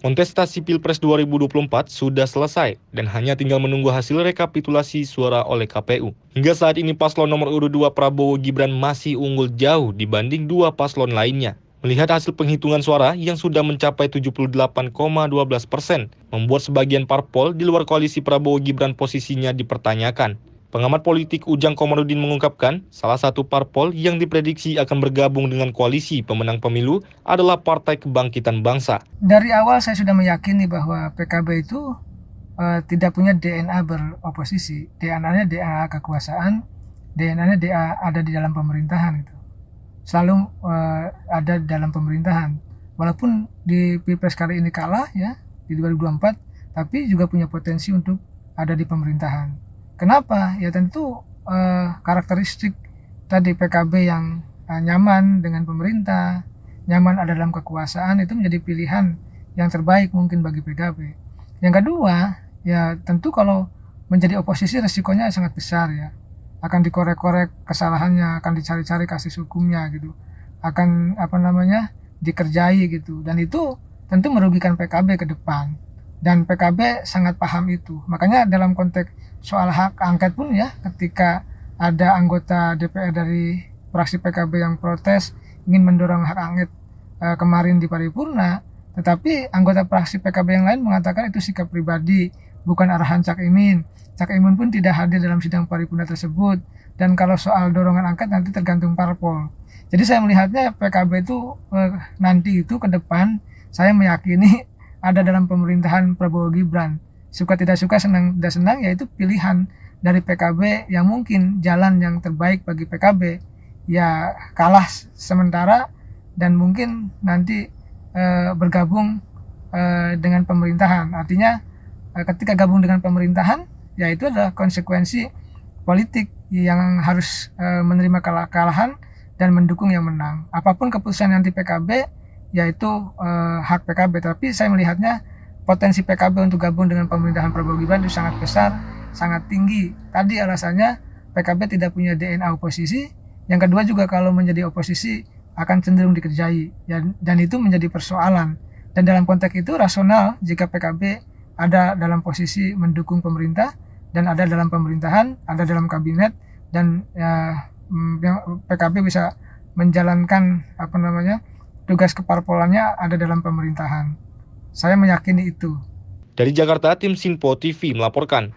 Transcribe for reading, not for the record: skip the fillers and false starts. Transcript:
Kontestasi Pilpres 2024 sudah selesai dan hanya tinggal menunggu hasil rekapitulasi suara oleh KPU. Hingga saat ini paslon nomor urut 2 Prabowo Gibran masih unggul jauh dibanding dua paslon lainnya. Melihat hasil penghitungan suara yang sudah mencapai 78,12%, membuat sebagian parpol di luar koalisi Prabowo Gibran posisinya dipertanyakan. Pengamat politik Ujang Komarudin mengungkapkan, salah satu parpol yang diprediksi akan bergabung dengan koalisi pemenang pemilu adalah Partai Kebangkitan Bangsa. Dari awal saya sudah meyakini bahwa PKB itu tidak punya DNA beroposisi, DNA-nya DNA kekuasaan, DNA-nya DNA ada di dalam pemerintahan gitu. Selalu ada di dalam pemerintahan. Walaupun di Pilpres kali ini kalah ya di 2024, tapi juga punya potensi untuk ada di pemerintahan. Kenapa? Ya tentu karakteristik tadi PKB yang nyaman dengan pemerintah, nyaman ada dalam kekuasaan itu menjadi pilihan yang terbaik mungkin bagi PKB. Yang kedua, ya tentu kalau menjadi oposisi resikonya sangat besar ya. Akan dikorek-korek kesalahannya, akan dicari-cari kasus hukumnya gitu. Akan dikerjai gitu. Dan itu tentu merugikan PKB ke depan. Dan PKB sangat paham itu. Makanya dalam konteks soal hak angket pun ya, ketika ada anggota DPR dari fraksi PKB yang protes ingin mendorong hak angket kemarin di paripurna, tetapi anggota fraksi PKB yang lain mengatakan itu sikap pribadi, bukan arahan Cak Imin. Cak Imin pun tidak hadir dalam sidang paripurna tersebut. Dan kalau soal dorongan angket nanti tergantung parpol. Jadi saya melihatnya PKB itu nanti itu ke depan saya meyakini ada dalam pemerintahan Prabowo Gibran. Suka tidak suka, senang tidak senang, yaitu pilihan dari PKB yang mungkin jalan yang terbaik bagi PKB. Ya kalah sementara dan mungkin nanti bergabung dengan pemerintahan. Artinya ketika gabung dengan pemerintahan, ya itu adalah konsekuensi politik yang harus menerima kekalahan dan mendukung yang menang. Apapun keputusan nanti PKB, yaitu hak PKB. Tapi saya melihatnya potensi PKB untuk gabung dengan pemerintahan Prabowo Gibran itu sangat besar, sangat tinggi. Tadi alasannya PKB tidak punya DNA oposisi. Yang kedua juga kalau menjadi oposisi akan cenderung dikerjai. Dan itu menjadi persoalan. Dan dalam konteks itu rasional jika PKB ada dalam posisi mendukung pemerintah dan ada dalam pemerintahan, ada dalam kabinet, dan PKB bisa menjalankan tugas keparpolannya ada dalam pemerintahan. Saya meyakini itu. Dari Jakarta, tim Sinpo TV melaporkan.